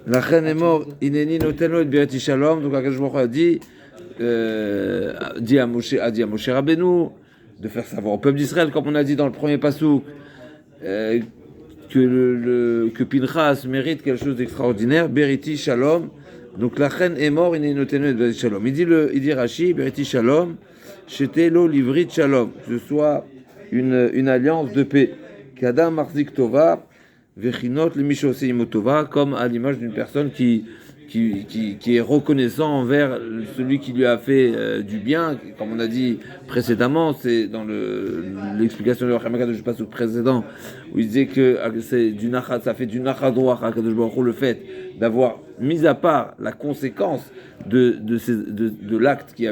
La reine est morte, Ineni noteno et Birati Shalom. Donc Akadosh Baruch Hu a dit à Moshe Rabbeinu de faire savoir au peuple d'Israël, comme on a dit dans le premier passouk, que Pinchas mérite quelque chose d'extraordinaire. Birati Shalom. Donc la reine est morte, Ineni noteno et Birati Shalom. Il dit Rashi, Birati Shalom, Shete lo livrit Shalom, que ce soit une alliance de paix. Kadam Marzik Tova. Vechinot le Mishose Imotova, comme à l'image d'une personne qui est reconnaissant envers celui qui lui a fait du bien, comme on a dit précédemment, c'est dans l'explication de Rachel Makadosh, je passe au précédent, où il disait que c'est ça fait du nachadroach à Kadosh Baruch Hu le fait d'avoir mis à part la conséquence de l'acte qui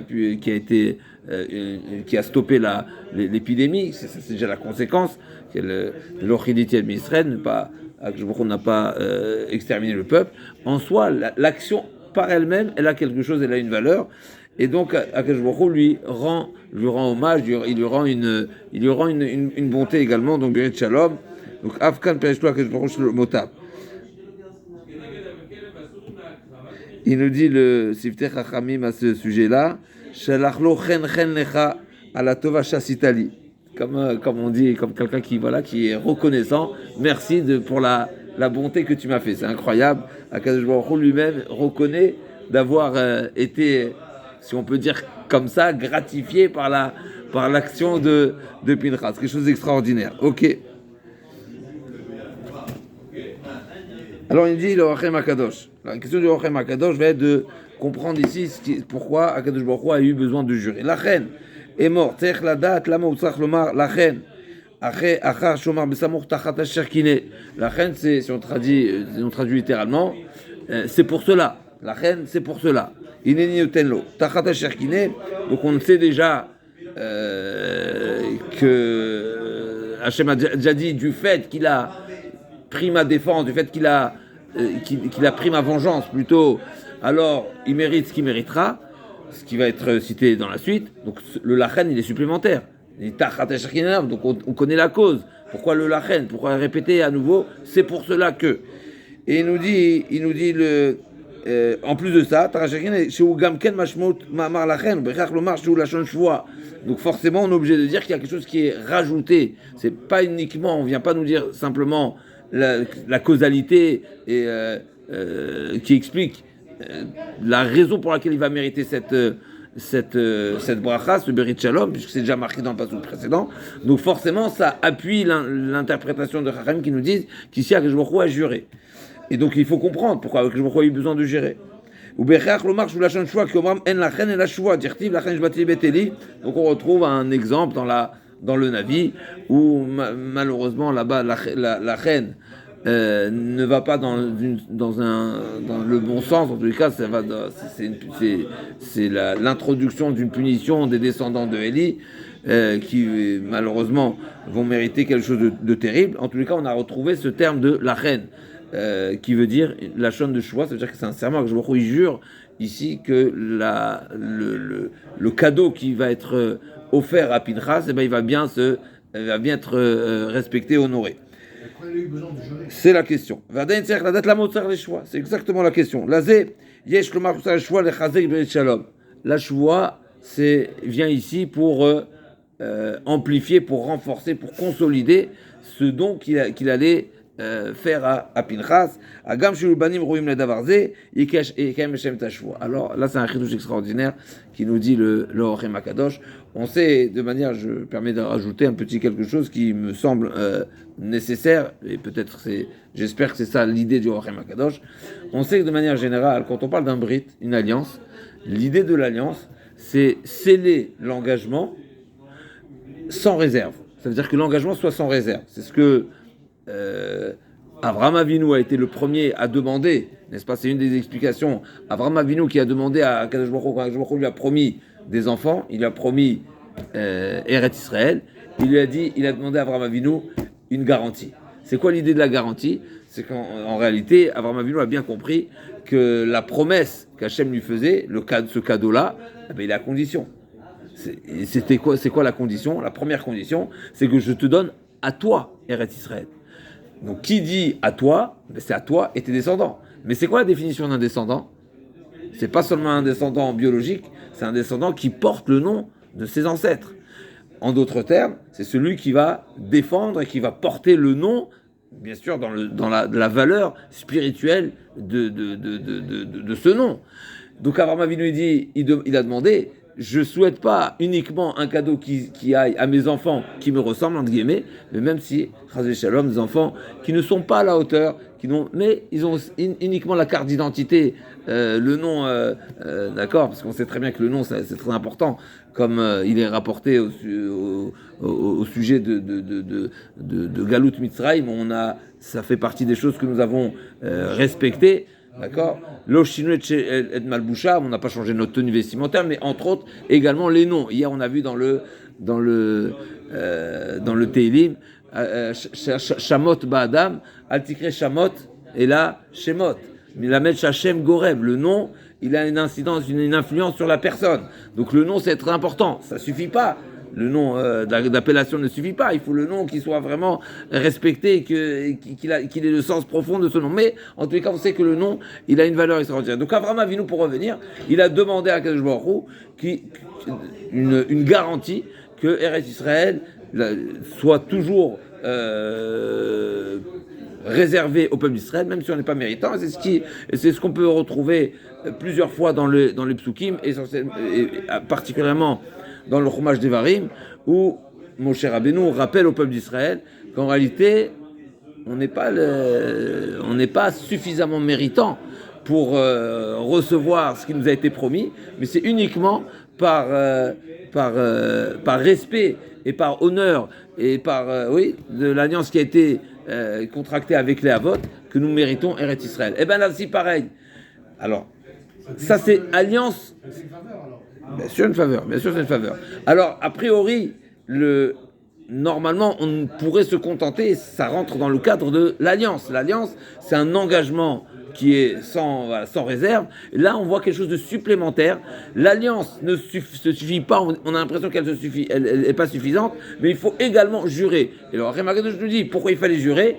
a stoppé l'épidémie, c'est déjà la conséquence, que l'Ochiditi Israël n'a pas exterminé le peuple. En soi, l'action par elle-même, elle a quelque chose, elle a une valeur. Et donc, Akadosh Baruch Hu lui rend hommage, il lui rend une bonté également. Donc, Birit Shalom. Donc, Afkan Pereshlo Akadosh Baruch Hu Motab. Il nous dit le Sifteh Chachamim à ce sujet-là, Shalachlo chen chen lecha ala tova shasitali. Comme on dit, comme quelqu'un qui est reconnaissant, merci pour la bonté que tu m'as fait. C'est incroyable. Akadosh Baruch Hu lui-même reconnaît d'avoir été, si on peut dire comme ça, gratifié par l'action de Pinchas. Quelque chose d'extraordinaire. Ok. Alors il dit le Rachem Akadosh. La question du Rachem Akadosh va être de comprendre ici pourquoi Akadosh Baruch Hu a eu besoin de jurer. La reine est morte. Tzech la date, lama utzach lomar, la reine. Achar shomar besamour tachat asherkine. La reine, si on traduit littéralement, c'est pour cela. La reine, c'est pour cela. Ineni utenlo. Tachat asherkine. Donc on sait déjà que Hachem a déjà dit du fait qu'il a pris ma défense, du fait qu'il a pris ma vengeance plutôt, alors il mérite ce qu'il méritera, ce qui va être cité dans la suite. Donc le lachen, il est supplémentaire. Donc on connaît la cause. Pourquoi le lachen? Pourquoi répéter à nouveau? C'est pour cela que. Et il nous dit en plus de ça, donc forcément on est obligé de dire qu'il y a quelque chose qui est rajouté. C'est pas uniquement, on vient pas nous dire simplement la causalité et qui explique la raison pour laquelle il va mériter cette bracha, ce Berit Shalom, puisque c'est déjà marqué dans le passage précédent. Donc forcément, ça appuie l'interprétation de Chachamim qui nous disent qu'ici Akadosh Baruch Hu a juré. Et donc il faut comprendre pourquoi Akadosh Baruch Hu a eu besoin de jurer. Donc on retrouve un exemple dans le Navi où malheureusement là-bas la reine ne va pas dans le bon sens. En tous les cas, c'est l'introduction d'une punition des descendants de Élie qui malheureusement vont mériter quelque chose de terrible. En tous les cas, on a retrouvé ce terme de la reine qui veut dire la chaîne de choix. Ça veut dire que c'est un serment que je vous jure ici que le cadeau qui va être offert à Pinchas, il va bien être respecté, honoré. C'est la question. C'est exactement la question. La choix vient ici pour amplifier, pour renforcer, pour consolider ce don qu'il allait faire à Pinchas. Alors là, c'est un chidouche extraordinaire qui nous dit le Rachem Akadosh. On sait, de manière, je me permets de rajouter un petit quelque chose qui me semble nécessaire, et peut-être j'espère que c'est ça l'idée du Rachem Akadosh. On sait que de manière générale, quand on parle d'un brit, une alliance, l'idée de l'alliance, c'est sceller l'engagement sans réserve. Ça veut dire que l'engagement soit sans réserve. C'est ce que Avraham Avinu a été le premier à demander, n'est-ce pas? C'est une des explications. Avraham Avinu qui a demandé à Akadosh Baruch Hu, quand Akadosh Baruch Hu lui a promis des enfants, il lui a promis Eretz Israël, il a demandé à Avraham Avinu une garantie. C'est quoi l'idée de la garantie? C'est qu'en réalité, Avraham Avinu a bien compris que la promesse qu'Hachem lui faisait, ce cadeau-là, il a condition. C'est quoi la condition? La première condition, c'est que je te donne à toi, Eretz Israël. Donc qui dit à toi? C'est à toi et tes descendants. Mais c'est quoi la définition d'un descendant? C'est pas seulement un descendant biologique, c'est un descendant qui porte le nom de ses ancêtres. En d'autres termes, c'est celui qui va défendre et qui va porter le nom, bien sûr, dans la valeur spirituelle de ce nom. Donc Abraham Avinu il a demandé, je souhaite pas uniquement un cadeau qui aille à mes enfants qui me ressemblent, entre guillemets, mais même si, Chazé Shalom, des enfants qui ne sont pas à la hauteur, mais ils ont uniquement la carte d'identité, le nom, d'accord, parce qu'on sait très bien que le nom, c'est très important, comme il est rapporté au sujet de Galut Mitzrayim, ça fait partie des choses que nous avons respectées. D'accord. L'Oshinu et Malboucha, on n'a pas changé notre tenue vestimentaire, mais entre autres également les noms. Hier, on a vu dans le Teilim, Shamot Ba'adam, Altikre Shamot, et là Shemot. Milamed Shachem Gorem. Le nom, il a une incidence, une influence sur la personne. Donc le nom, c'est très important. Ça suffit pas. Le nom d'appellation ne suffit pas. Il faut le nom qui soit vraiment respecté, qu'il ait le sens profond de ce nom. Mais en tous les cas, on sait que le nom, il a une valeur extraordinaire. Donc Abraham Avinu, pour revenir, il a demandé à Kadosh Baruch Hu une garantie que Eretz Israël soit toujours réservé au peuple d'Israël, même si on n'est pas méritant. Et c'est ce qu'on peut retrouver plusieurs fois dans les psukim, et particulièrement dans le Chumash Devarim, où Moshe Rabbeinu rappelle au peuple d'Israël qu'en réalité, on n'est pas suffisamment méritant pour recevoir ce qui nous a été promis, mais c'est uniquement par respect et par honneur et par de l'alliance qui a été contractée avec les Havot que nous méritons Eretz Israël. Et bien là aussi pareil. Alors, ça c'est alliance. Bien sûr, c'est une faveur. Alors, a priori, normalement, on pourrait se contenter, ça rentre dans le cadre de l'alliance. L'alliance, c'est un engagement qui est sans réserve. Et là, on voit quelque chose de supplémentaire. L'alliance ne se suffit pas, on a l'impression qu'elle n'est pas suffisante, mais il faut également jurer. Et alors, Rémagadosh nous dit pourquoi il fallait jurer.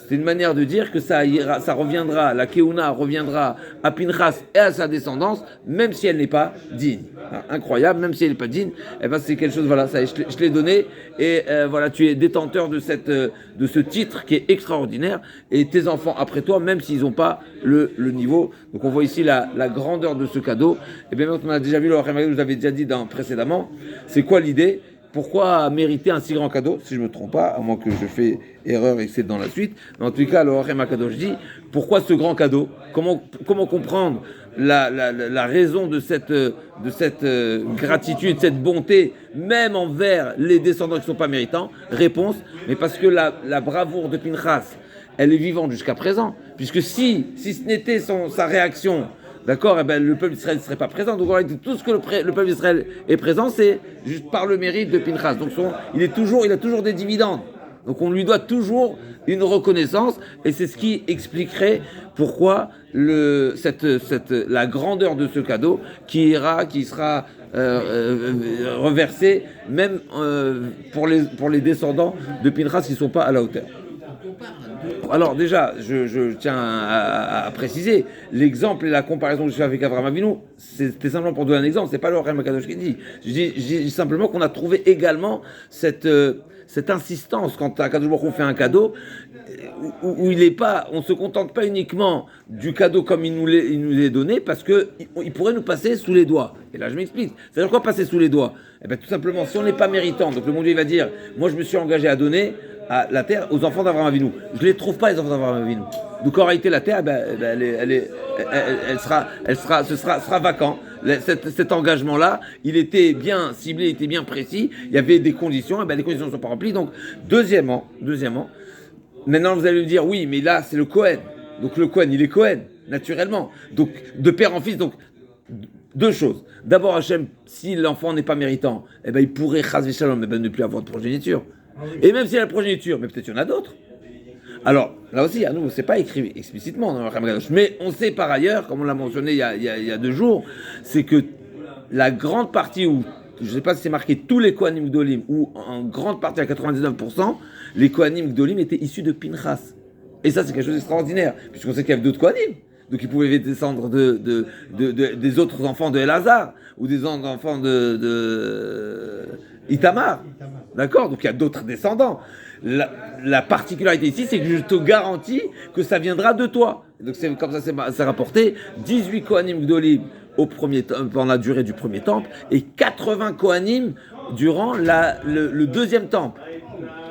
C'est une manière de dire que ça reviendra, la Keuna reviendra à Pinchas et à sa descendance, même si elle n'est pas digne. Incroyable, même si elle n'est pas digne, eh ben c'est quelque chose, voilà, ça, je l'ai donné, et voilà, tu es détenteur de ce titre qui est extraordinaire, et tes enfants après toi, même s'ils n'ont pas le niveau. Donc on voit ici la grandeur de ce cadeau. Et bien on a déjà vu, je vous avais déjà dit précédemment, c'est quoi l'idée? Pourquoi mériter un si grand cadeau, si je ne me trompe pas, à moins que je fais erreur et que c'est dans la suite. Mais en tout cas, le Horem HaKadosh dit, pourquoi ce grand cadeau? Comment comprendre la raison de cette gratitude, cette bonté, même envers les descendants qui ne sont pas méritants? Réponse, mais parce que la bravoure de Pinchas, elle est vivante jusqu'à présent. Puisque si ce n'était sa réaction, d'accord, eh ben, le peuple d'Israël ne serait pas présent. Donc tout ce que le peuple d'Israël est présent, c'est juste par le mérite de Pinchas. Donc il a toujours des dividendes. Donc on lui doit toujours une reconnaissance, et c'est ce qui expliquerait pourquoi la grandeur de ce cadeau qui sera reversé même pour les descendants de Pinchas qui ne sont pas à la hauteur. Alors déjà, je tiens à préciser, l'exemple et la comparaison que je fais avec Abraham Avinu, c'était simplement pour donner un exemple, c'est pas le Horem HaKadosh qui dit. Je dis simplement qu'on a trouvé également cette insistance quand Akadosh Baruch Hu fait un cadeau, où on se contente pas uniquement du cadeau comme il nous est donné, parce qu'il pourrait nous passer sous les doigts. Et là je m'explique. C'est-à-dire quoi passer sous les doigts? Eh bien tout simplement, si on n'est pas méritant, donc le monde il va dire, moi je me suis engagé à donner à la terre aux enfants d'Abraham Avinu. Je ne les trouve pas, les enfants d'Abraham Avinu. Donc en réalité, la terre, ce sera vacant. Cet engagement-là, il était bien ciblé, il était bien précis. Il y avait des conditions, les conditions ne sont pas remplies. Donc, deuxièmement, maintenant vous allez me dire, oui, mais là, c'est le Cohen. Donc le Cohen, il est Cohen, naturellement. Donc, de père en fils, donc, deux choses. D'abord, Hachem, si l'enfant n'est pas méritant, il pourrait, chas v'shalom, ne plus avoir de progéniture. Et même s'il y a la progéniture, mais peut-être il y en a d'autres. Alors, là aussi, à nous, c'est pas écrit explicitement dans le Horem HaKadosh, mais on sait par ailleurs, comme on l'a mentionné il y a 2 jours, c'est que la grande partie, où, je ne sais pas si c'est marqué tous les Kohanim Gdolim, ou en grande partie à 99%, les Kohanim Gdolim étaient issus de Pinchas. Et ça, c'est quelque chose d'extraordinaire, puisqu'on sait qu'il y avait d'autres Kohanim. Donc il pouvait descendre des autres enfants de Elazar ou des enfants de Itamar. D'accord? Donc il y a d'autres descendants. La particularité ici, c'est que je te garantis que ça viendra de toi. Donc c'est comme ça, c'est rapporté 18 Kohanim Gdolim pendant la durée du premier temple et 80 Kohanim durant le deuxième temple.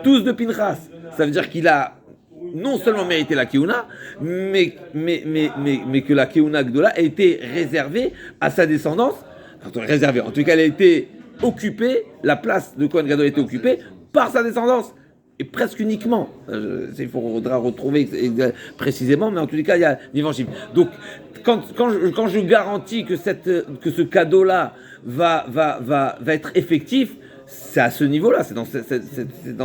Tous de Pinchas. Ça veut dire qu'il a non seulement mérité la Keuna, mais que la Keuna Gdola a été réservée à sa descendance. Réservée. En tout cas, elle a été occupée, la place de Kohen Gadol a été occupée par sa descendance. Et presque uniquement. Il faudra retrouver précisément, mais en tous les cas, il y a l'évangile. Donc, quand je garantis que ce cadeau-là va être effectif, c'est à ce niveau-là, c'est dans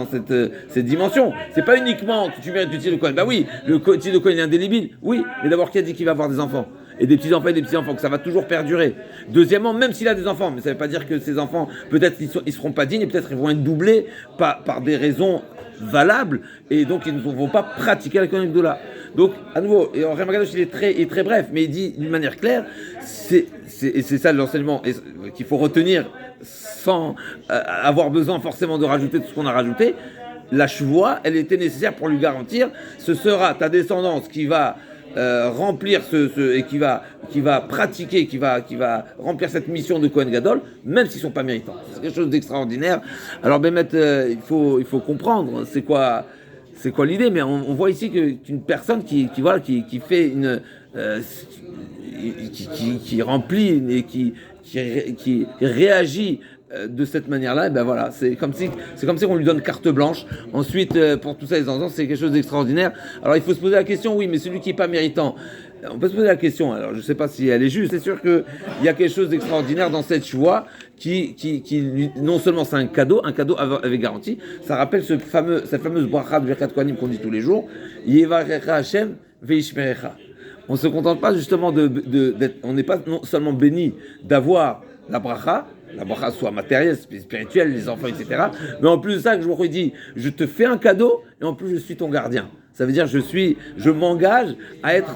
cette dimension. C'est pas uniquement que tu mérites le titre de Kohen. Bah oui, le titre de Kohen est indélébile. Oui, mais d'abord, qui a dit qu'il va avoir des enfants? Et des petits-enfants et des petits-enfants, que ça va toujours perdurer. Deuxièmement, même s'il a des enfants, mais ça ne veut pas dire que ces enfants, peut-être ils seront pas dignes, et peut-être ils vont être doublés par des raisons valables, et donc ils ne vont pas pratiquer la Kohen Gdola. Donc, à nouveau, et Rav Kadosh, il est très bref, mais il dit d'une manière claire, et c'est ça l'enseignement qu'il faut retenir sans avoir besoin forcément de rajouter tout ce qu'on a rajouté. La chevoie, elle était nécessaire pour lui garantir, ce sera ta descendance qui va remplir et qui va pratiquer, qui va remplir cette mission de Kohen Gadol, même s'ils ne sont pas méritants. C'est quelque chose d'extraordinaire. Alors, Bémet, il faut comprendre c'est quoi l'idée, mais on voit ici qu'une personne qui fait une qui remplit et qui réagit de cette manière-là, et ben voilà, c'est comme si on lui donne carte blanche. Ensuite, pour tout ça, les enfants, c'est quelque chose d'extraordinaire. Alors, il faut se poser la question, oui, mais celui qui n'est pas méritant, on peut se poser la question. Alors, je ne sais pas si elle est juste. C'est sûr qu'il y a quelque chose d'extraordinaire dans cette choix qui non seulement c'est un cadeau avec garantie. Ça rappelle cette fameuse bracha de Birkat Kohanim qu'on dit tous les jours. Yevarecha Hashem veishmerecha. On ne se contente pas justement on n'est pas non seulement béni d'avoir la bracha soit matérielle, spirituelle, les enfants, etc. Mais en plus de ça, je vous redis, je te fais un cadeau et en plus je suis ton gardien. Ça veut dire je m'engage à être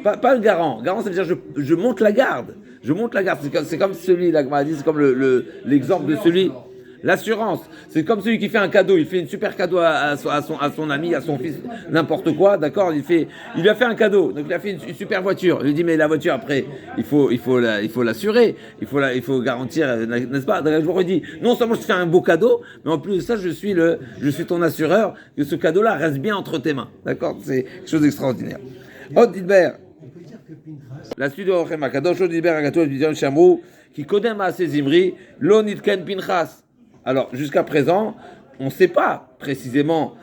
pas le garant. Garant, ça veut dire je monte la garde. Je monte la garde. C'est comme celui, là, c'est comme l'exemple de celui. L'assurance, c'est comme celui qui fait un cadeau, il fait une super cadeau à son ami, à son fils, n'importe quoi, d'accord, il lui a fait un cadeau, donc il a fait une super voiture. Il lui dit mais la voiture après, il faut l'assurer, il faut garantir, n'est-ce pas? Donc, je vous redis, non seulement je te fais un beau cadeau, mais en plus de ça, je suis ton assureur que ce cadeau-là reste bien entre tes mains, d'accord? C'est quelque chose d'extraordinaire. Odilber. La suite de Ochem Akadosh, Odilber Agato Vision Chamrou, qui kodem à ses imri, lo nitken Pinchas. Alors, jusqu'à présent, on ne sait pas précisément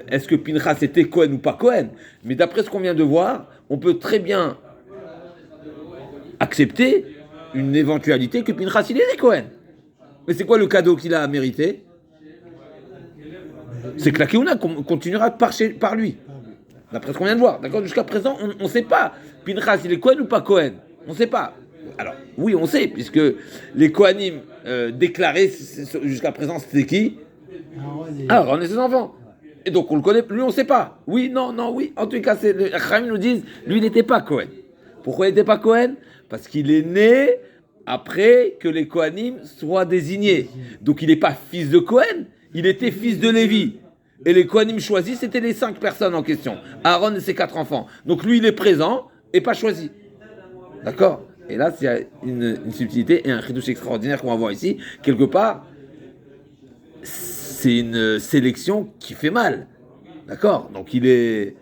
est-ce que Pinchas était Cohen ou pas Cohen, mais d'après ce qu'on vient de voir, on peut très bien accepter une éventualité que Pinchas il est Cohen. Mais c'est quoi le cadeau qu'il a mérité? C'est que la Keuna continuera par lui. D'après ce qu'on vient de voir, d'accord? Jusqu'à présent, on ne sait pas. Pinchas il est Cohen ou pas Cohen? On ne sait pas. Alors, oui, on sait, puisque les Kohanim déclarés jusqu'à présent, c'était qui? Aaron et ses enfants. Et donc, on le connaît, lui, on ne sait pas. Oui, non, oui. En tout cas, les Chachamim nous disent, lui, il n'était pas Cohen. Pourquoi il n'était pas Cohen? Parce qu'il est né après que les Kohanim soient désignés. Donc, il n'est pas fils de Cohen, il était fils de Lévi. Et les Kohanim choisis, c'était les 5 personnes en question. Aaron et ses 4 enfants. Donc, lui, il est présent et pas choisi. D'accord? Et là, il y a une subtilité et un chidouche extraordinaire qu'on va voir ici. Quelque part, c'est une sélection qui fait mal. D'accord? Donc, il est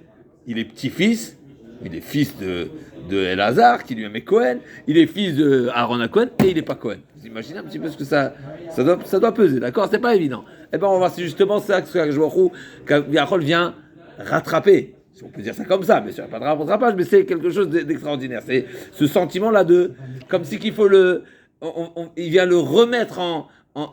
petit-fils, il est fils de Elazar, qui lui-même est Cohen, il est fils de Aaron à Cohen, et il n'est pas Cohen. Vous imaginez un petit peu ce que ça doit peser, d'accord? C'est pas évident. Eh bien, on va voir si justement ça que je vois qu'Yachol vient rattraper. Si on peut dire ça comme ça, bien sûr, pas de rattrapage, mais c'est quelque chose d'extraordinaire. C'est ce sentiment-là comme si qu'il faut il vient le remettre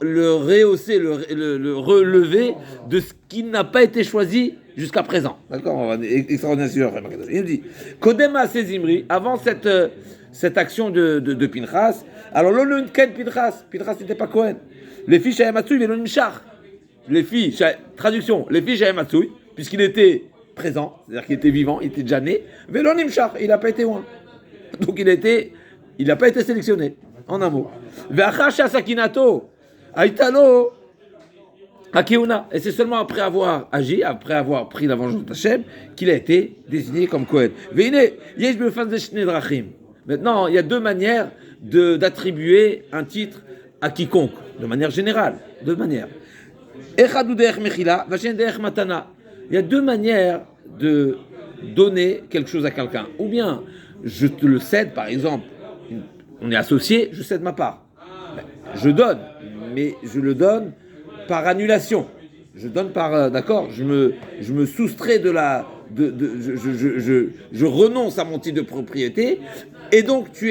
le rehausser, le relever de ce qui n'a pas été choisi jusqu'à présent. D'accord? Extraordinaire. Il dit, Kodema Sezimri, avant cette action de Pinchas, alors l'on ken Pinchas n'était pas Cohen. Les filles Shayamatsui, mais l'on Mishar. Les filles, traduction, les filles Shayamatsui, puisqu'il était présent, c'est-à-dire qu'il était vivant, il était déjà né. Velo nimshar, il n'a pas été loin. Donc il n'a pas été sélectionné, en un mot. Ve'achasha sakinato, aitalo, Akiuna. Et c'est seulement après avoir agi, après avoir pris la vengeance d'Hachem, qu'il a été désigné comme Kohen. Maintenant, il y a deux manières d'attribuer un titre à quiconque, de manière générale, deux manières. Il y a deux manières de donner quelque chose à quelqu'un. Ou bien, je te le cède, par exemple, on est associé, je cède ma part. Je donne, mais je le donne par annulation. Je donne par, d'accord, je me soustrais de la, je renonce à mon titre de propriété, et donc tu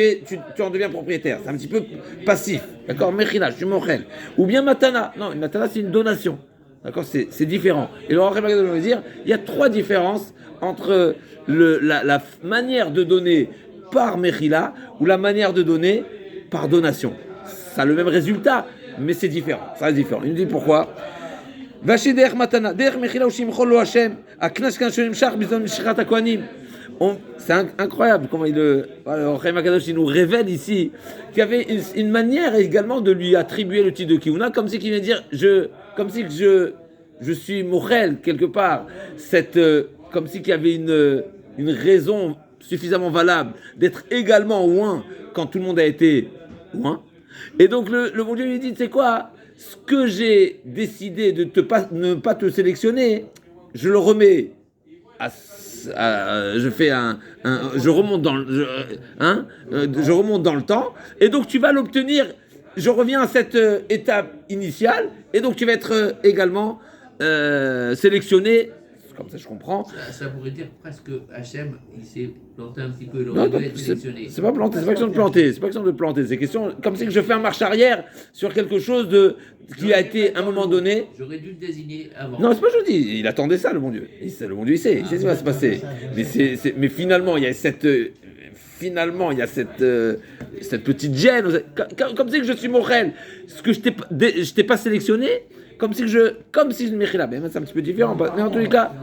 en deviens propriétaire. C'est un petit peu passif, d'accord. Mechila, je suis mochel. Ou bien matana. Non, une matana c'est une donation, d'accord. C'est différent. Et le Rambam va dire, il y a trois différences entre la manière de donner par mechila ou la manière de donner par donation. Ça a le même résultat, mais c'est différent. Ça reste différent. Il nous dit pourquoi. C'est incroyable comment le Chaim HaKadosh nous révèle ici qu'il y avait une manière également de lui attribuer le titre de Kihuna, comme si qu'il vient dire comme si je suis Mochel quelque part, comme si qu'il y avait une raison suffisamment valable d'être également loin quand tout le monde a été loin. Et donc le bon Dieu lui dit, tu sais quoi, ce que j'ai décidé de ne pas te sélectionner, je le remets je remonte dans le temps, et donc tu vas l'obtenir. Je reviens à cette étape initiale, et donc tu vas être également sélectionné. Comme ça, je comprends. Ça pourrait dire presque Hachem, il s'est planté un petit peu, il aurait dû être sélectionné. C'est pas planté, c'est pas question de planter, c'est pas question de planter, c'est question comme si je fais un marche arrière sur quelque chose qui a été à un moment donné. J'aurais dû le désigner avant. Non, c'est pas ce que je dis, il attendait ça, le bon Dieu. Le bon Dieu, il sait ce qui va se passer. Mais finalement, il y a cette petite gêne, comme si que je suis Morel, ce que je t'ai pas sélectionné. Comme si je Mechila, mais c'est un petit peu différent. Mais en tous les cas,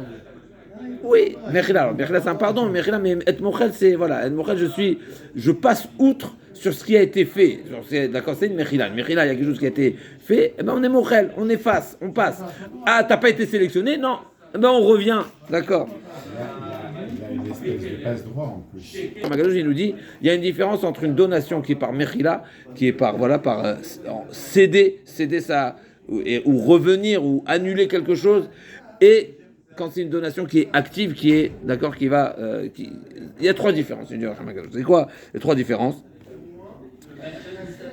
oui, Mechila. Alors, Mechila, c'est un pardon, Mechila, mais Et Mochel, c'est, voilà, Et Mochel, je passe outre sur ce qui a été fait. D'accord, c'est une Mechila. Une Mechila, il y a quelque chose qui a été fait, et ben on est Mochel, on efface, on passe. Ah, t'as pas été sélectionné? Non. Eh ben on revient. D'accord. Il a une espèce de passe-droit en plus. Magalouche, il nous dit, il y a une différence entre une donation qui est par Mechila, qui est par céder ça. Ou revenir ou annuler quelque chose, et quand c'est une donation qui est active, qui est d'accord, qui va, il y a trois différences. C'est quoi les trois différences?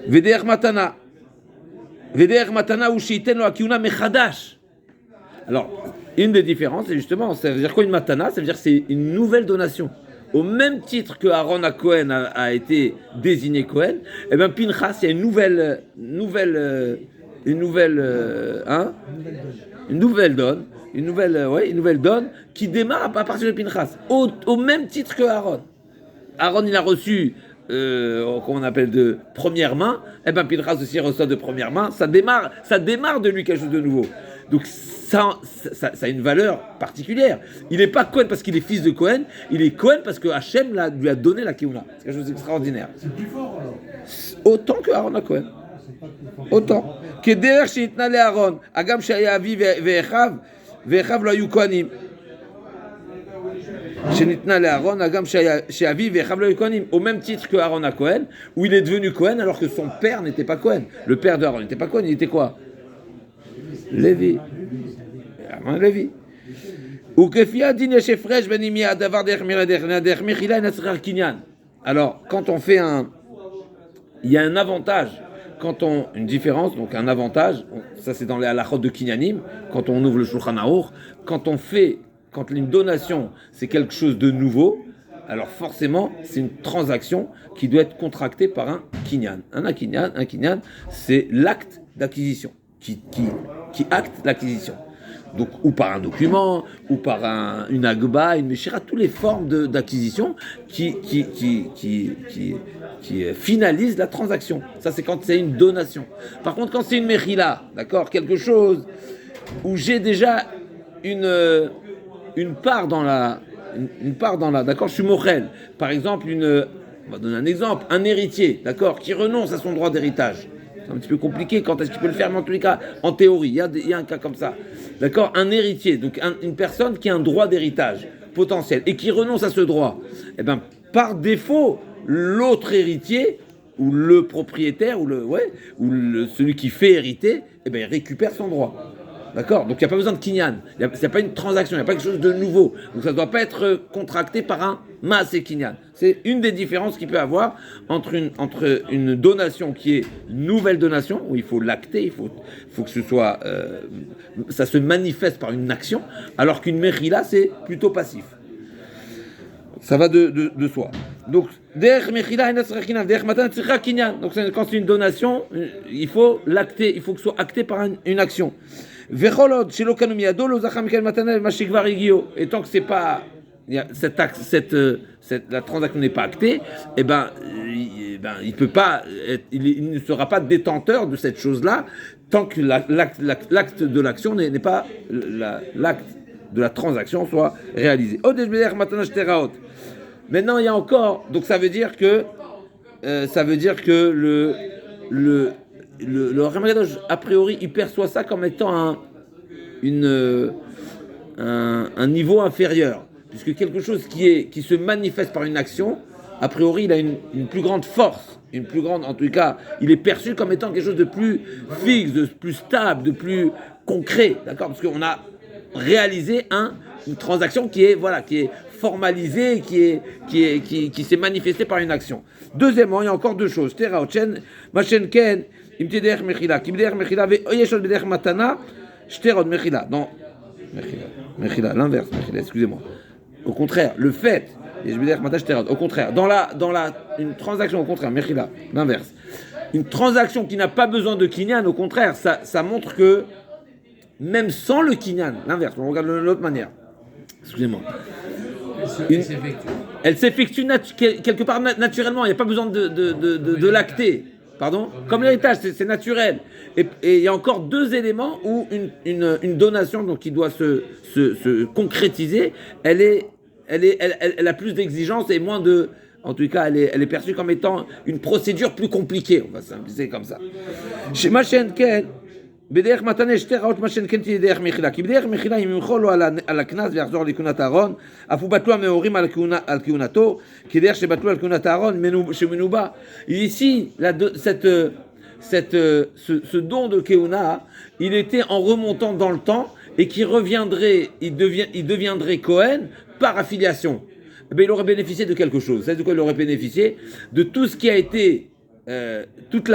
Veder matana ou sheiten lo akiuna mechadash. Alors, une des différences, c'est justement, ça veut dire quoi une matana? Ça veut dire que c'est une nouvelle donation. Au même titre que Aaron à Cohen a été désigné Cohen, et bien Pinchas, il y a une nouvelle donne qui démarre à partir de Pinchas, au même titre que Aaron. Aaron, il a reçu, comment on appelle, de première main, et bien Pinchas aussi reçoit de première main, ça démarre de lui quelque chose de nouveau. Donc ça a une valeur particulière. Il n'est pas Cohen parce qu'il est fils de Cohen, il est Cohen parce que Hachem lui a donné la Kehuna. C'est quelque chose d'extraordinaire. C'est plus fort alors. Autant que Aaron à Cohen. Autant. כדרך שניתנה לאהרון, הגם שהיה אבי ואחיו לא היו כהנים. שניתנה לאהרון, הגם שאבי ואחיו לא היו כהנים. Au même titre que Aaron à Cohen, où il est devenu Cohen alors que son père n'était pas Cohen. Le père de Aaron n'était pas Cohen, il était quoi? Lévi. Lévi. וכפי הדין יש הפרש בין אם יהיה הדבר דרך מחילה אינה צריכה קניין. Alors, quand on fait il y a un avantage. Une différence, donc un avantage, ça c'est dans les halachot de Kinyanim, quand on ouvre le Shulchan Aruch, quand une donation c'est quelque chose de nouveau, alors forcément c'est une transaction qui doit être contractée par un Kinyan. Un Kinyan, c'est l'acte d'acquisition, qui acte l'acquisition. Donc, ou par un document, ou par une agba, une meshira, toutes les formes d'acquisition qui finalisent la transaction. Ça, c'est quand c'est une donation. Par contre, quand c'est une mechila, d'accord, quelque chose où j'ai déjà une part dans la, d'accord, je suis mochel. Par exemple, on va donner un exemple, un héritier, d'accord, qui renonce à son droit d'héritage. C'est un petit peu compliqué, quand est-ce qu'il peut le faire, mais en tous les cas, en théorie, il y a un cas comme ça. D'accord, un héritier, donc une personne qui a un droit d'héritage potentiel et qui renonce à ce droit, eh bien, par défaut, l'autre héritier, ou le propriétaire, celui qui fait hériter, eh bien, il récupère son droit. D'accord. Donc il n'y a pas besoin de kinyan. Il n'y a pas une transaction, il n'y a pas quelque chose de nouveau. Donc ça ne doit pas être contracté par un mas et kinyan. C'est une des différences qu'il peut avoir entre une donation qui est une nouvelle donation, où il faut l'acter, il faut que ce soit, ça se manifeste par une action, alors qu'une mechila, c'est plutôt passif. Ça va de soi. Donc, donc quand c'est une donation, il faut l'acter, il faut que ce soit acté par une action. Et tant que c'est pas, la transaction n'est pas actée, il peut pas, il ne sera pas détenteur de cette chose-là tant que l'acte de l'action n'est pas l'acte de la transaction soit réalisé. Maintenant, il y a encore, donc ça veut dire que le Ramagadosh, a priori, il perçoit ça comme étant un niveau inférieur, puisque quelque chose qui se manifeste par une action, a priori, il a une plus grande force, en tout cas, il est perçu comme étant quelque chose de plus fixe, de plus stable, de plus concret, d'accord, parce qu'on a réalisé une transaction qui est formalisée, qui s'est manifestée par une action. Deuxièmement, il y a encore deux choses. L'inverse, excusez-moi. Au contraire, le fait, au contraire, une transaction, au contraire, l'inverse. Une transaction qui n'a pas besoin de kinyan, au contraire, ça montre que même sans le kinyan, l'inverse, on regarde de l'autre manière. Excusez-moi. Elle s'effectue quelque part naturellement, il n'y a pas besoin de l'acter. Pardon ? Comme l'héritage, c'est naturel. Et il y a encore deux éléments où une donation donc, qui doit se concrétiser, elle a plus d'exigences et moins de... En tout cas, elle est perçue comme étant une procédure plus compliquée. On va simplifier comme ça. Chez Machenken, בדרך מתנה שתי רעות מה שנכן תהיה דרך מחילה כי בדרך מחילה אם ימחול לו על הכנס ויחזור לכהונת הארון אף הוא בטלו המאורים על כהונתו כדרך שבטלו על כהונת הארון שמנובא. Ici, ce don de Keuna, il était en remontant dans le temps et qui reviendrait, il deviendrait Cohen par affiliation. Mais il aurait bénéficié de quelque chose. C'est de quoi il aurait bénéficié de tout ce qui a été toute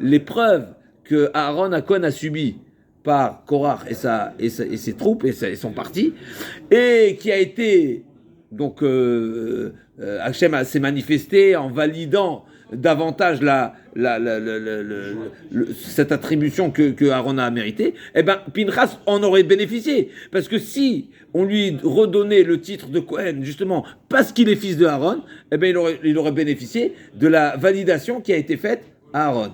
l'épreuve que Aaron Cohen a subi par Korach et ses troupes et son parti, et qui a été donc Hachem s'est manifesté en validant davantage cette attribution que Aaron a méritée. Eh ben Pinchas en aurait bénéficié, parce que si on lui redonnait le titre de Cohen justement parce qu'il est fils de Aaron, eh ben il aurait bénéficié de la validation qui a été faite à Aaron.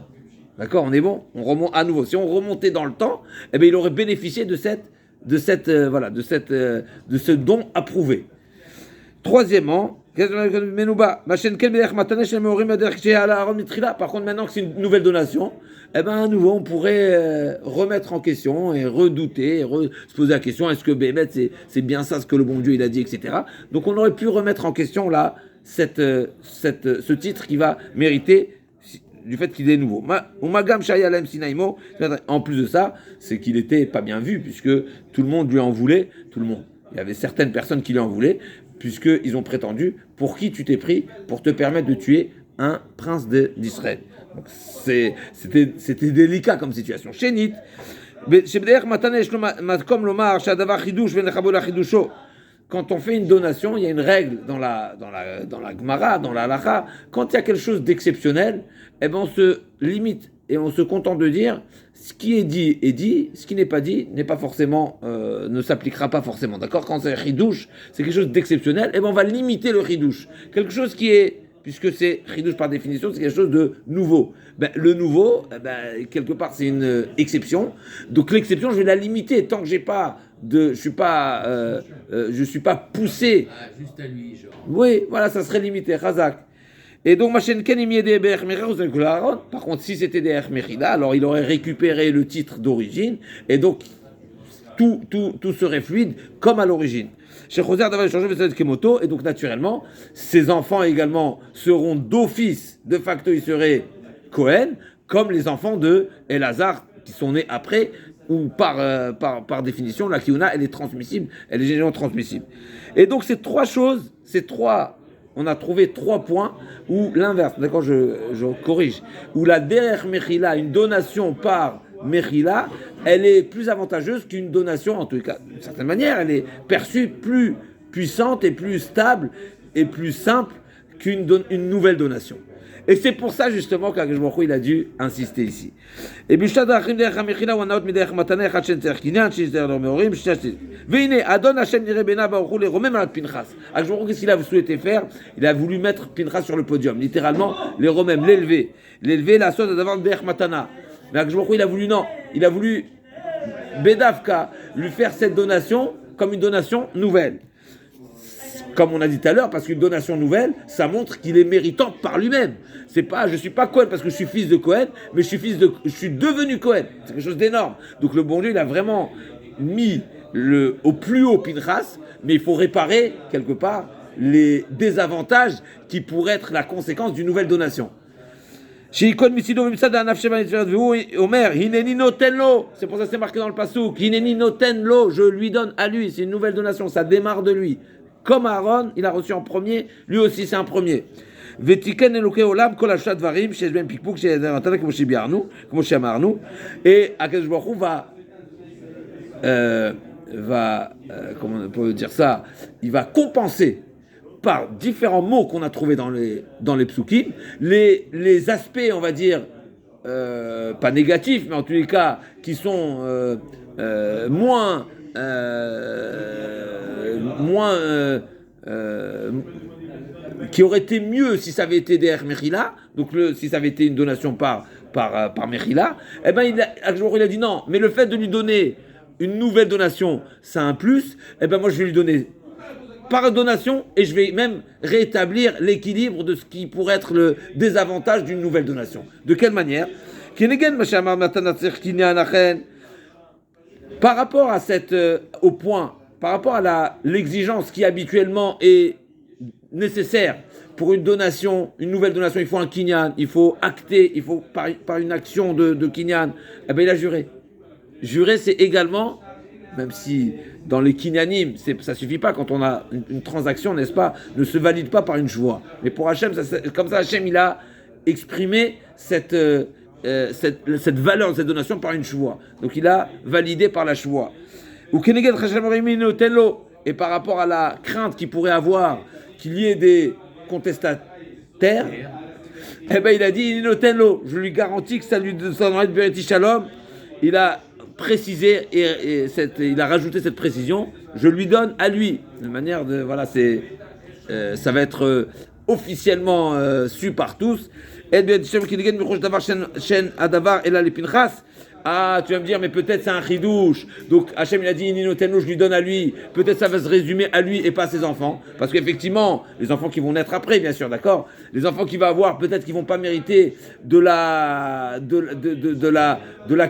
D'accord, on est bon. On remonte à nouveau. Si on remontait dans le temps, eh bien, il aurait bénéficié de ce don approuvé. Troisièmement, par contre, maintenant que c'est une nouvelle donation, eh ben, à nouveau, on pourrait remettre en question et redouter, se poser la question, est-ce que Bémet, c'est bien ça ce que le bon Dieu il a dit, etc. Donc, on aurait pu remettre en question là ce titre qui va mériter du fait qu'il est nouveau. En plus de ça, c'est qu'il n'était pas bien vu, puisque tout le monde lui en voulait, tout le monde. Il y avait certaines personnes qui lui en voulaient, puisqu'ils ont prétendu, pour qui tu t'es pris pour te permettre de tuer un prince d'Israël. Donc c'était délicat comme situation. Chénit, quand on fait une donation, il y a une règle dans la Gemara, dans la Halacha. Quand il y a quelque chose d'exceptionnel, eh ben on se limite et on se contente de dire ce qui est dit, ce qui n'est pas dit n'est pas forcément, ne s'appliquera pas forcément. D'accord ? Quand c'est chidouche, c'est quelque chose d'exceptionnel, eh ben on va limiter le chidouche. Quelque chose qui est, puisque c'est chidouche par définition, c'est quelque chose de nouveau. Ben, le nouveau, quelque part, c'est une exception. Donc l'exception, je vais la limiter tant que j'ai pas je suis pas poussé. Ah, juste à lui, genre. Oui, voilà, ça serait limité, Chazak. Et donc, par contre, si c'était des Mechila, alors il aurait récupéré le titre d'origine, et donc tout serait fluide comme à l'origine. Chez Choser d'avoir échangé avec Kemoto, et donc naturellement, ses enfants également seront d'office, de facto, ils seraient Cohen, comme les enfants de Elazar qui sont nés après, ou par définition, la Kiyuna, elle est transmissible, elle est généralement transmissible. Et donc, on a trouvé 3 points où l'inverse, d'accord, je corrige, où la derech Mechila, une donation par Mechila, elle est plus avantageuse qu'une donation, en tout cas, d'une certaine manière, elle est perçue plus puissante et plus stable et plus simple qu'une nouvelle donation. Et c'est pour ça justement qu'Akadosh Baruch Hu, il a dû insister ici. Et Bishad Achim derech Mechila ou Anaot midech Matana echad shen tzerich kinyan shish derech meorim shishashti. Veine Adon Hashem nire bena Baruch Hu le romem alat Pinchas. Akadosh Baruch Hu, qu'est-ce qu'il a souhaité faire? Il a voulu mettre Pinchas sur le podium, littéralement les romem, l'élever, la chose d'avant derech Matana. Mais Akadosh Baruch Hu, il a voulu Bedavka lui faire cette donation comme une donation nouvelle. Comme on a dit tout à l'heure, parce qu'une donation nouvelle, ça montre qu'il est méritant par lui-même. C'est pas, je suis pas Cohen parce que je suis fils de Cohen, mais je suis devenu Cohen. C'est quelque chose d'énorme. Donc le bon Dieu, il a vraiment mis au plus haut Pinchas, mais il faut réparer quelque part les désavantages qui pourraient être la conséquence d'une nouvelle donation. C'est pour ça que c'est marqué dans le passouk. Hineni noten lo, je lui donne à lui. C'est une nouvelle donation, ça démarre de lui. Comme Aaron, il a reçu en premier, lui aussi c'est un premier. Vetiken Eloke Olam kol hashat dvarim sheyesh ben pikpuk sheyesh ben כמו שאמרנו, et Akadosh Baruch Hu va comment on peut dire ça, il va compenser par différents mots qu'on a trouvés dans les psukim, les aspects, on va dire, pas négatifs, mais en tous les cas, qui sont moins qui aurait été mieux si ça avait été des Mechila, donc si ça avait été une donation par Mechila, eh ben il a dit non, mais le fait de lui donner une nouvelle donation, c'est un plus, eh ben moi je vais lui donner par donation et je vais même rétablir l'équilibre de ce qui pourrait être le désavantage d'une nouvelle donation. De quelle manière? Par rapport à au point, par rapport à l'exigence qui habituellement est nécessaire pour une donation, une nouvelle donation, il faut un kinyan, il faut acter, il faut par une action de kinyan. Eh bien, il a juré. Jurer, c'est également, même si dans les kinyanim, ça suffit pas quand on a une transaction, n'est-ce pas, ne se valide pas par une joie. Mais pour Hachem, comme ça, Hachem, il a exprimé cette valeur de cette donation par une choix. Donc il a validé par la choix. Et par rapport à la crainte qu'il pourrait avoir qu'il y ait des contestataires, eh ben il a dit je lui garantis que ça va être Beriti Shalom. Il a précisé et il a rajouté cette précision. Je lui donne à lui de manière de ça va être officiellement su par tous. Ah, tu vas me dire, mais peut-être c'est un chidouche. Donc Hachem il a dit, Ninoteno, je lui donne à lui. Peut-être ça va se résumer à lui et pas à ses enfants. Parce qu'effectivement, les enfants qui vont naître après, bien sûr, d'accord. Les enfants qu'il va avoir, peut-être qu'ils vont pas mériter de la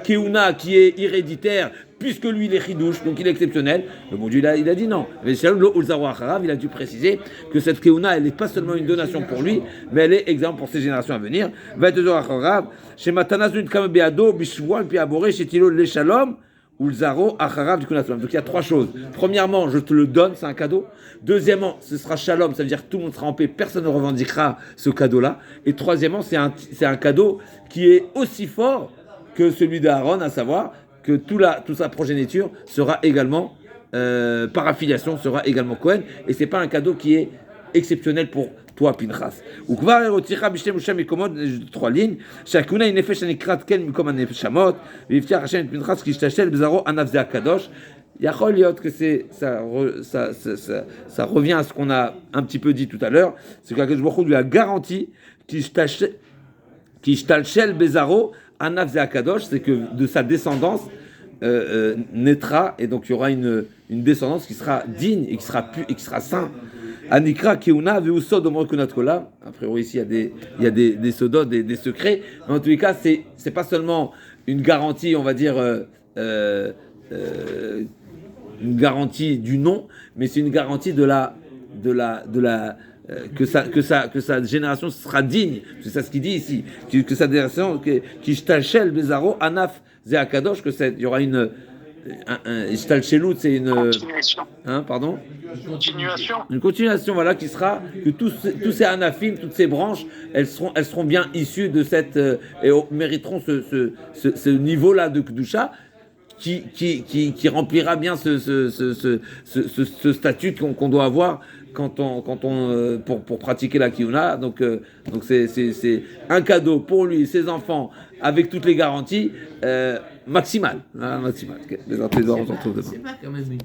keuna qui est héréditaire, puisque lui il est chidouche, donc il est exceptionnel. Le bon Dieu il a dit non. Mais il a dû préciser que cette keuna, elle n'est pas seulement une donation pour lui, mais elle est exemple pour ses générations à venir. Chez Matanazun Kamebeado, Bishwan, puis Aboré, chez Tilo, les Shalom, ou le Zaro, Acharav, du Kunaslam. Donc il y a 3 choses. Premièrement, je te le donne, c'est un cadeau. Deuxièmement, ce sera Shalom, ça veut dire que tout le monde sera en paix, personne ne revendiquera ce cadeau-là. Et troisièmement, c'est un cadeau qui est aussi fort que celui d'Aaron, à savoir que toute sa progéniture sera également, par affiliation, sera également Cohen. Et c'est pas un cadeau qui est exceptionnel pour toi, Pinchas. Ou kvar eroticha b'shtem u'shem mikomot, 3 lignes. Shakuna in nefesh anikrat ken mikom hanefeshamot, v'yiftiach Hashem et Pinchas ki yishtashel b'zaro anav ze hakadosh. Yachol liot que ça revient à ce qu'on a un petit peu dit tout à l'heure, c'est qu'Akadosh Baruch Hu lui a garanti ki yishtalshel b'zaro anav ze hakadosh, c'est que de sa descendance naîtra, et donc il y aura une descendance qui sera digne et qui sera pure et qui sera sainte. Anikra Keuna Veusod Omor Kunat Kola. A priori, ici, il y a des sodotes, des secrets. Mais en tous les cas, c'est pas seulement une garantie, on va dire, une garantie du nom, mais c'est une garantie que sa génération sera digne. C'est ça ce qu'il dit ici. Que sa génération, qui Shtalshel Bezaro Anaf Zeakadosh, il y aura une Shtalshelut, c'est une Continuation. pardon. Continuation. Une continuation, voilà, qui sera que tous ces anafim, toutes ces branches, elles seront bien issues de cette et mériteront ce niveau-là de Kedusha qui remplira bien ce statut qu'on doit avoir pour pratiquer la Kiyuna. Donc c'est un cadeau pour lui et ses enfants avec toutes les garanties maximales. Maximales. Les on se retrouve demain. C'est pas quand même une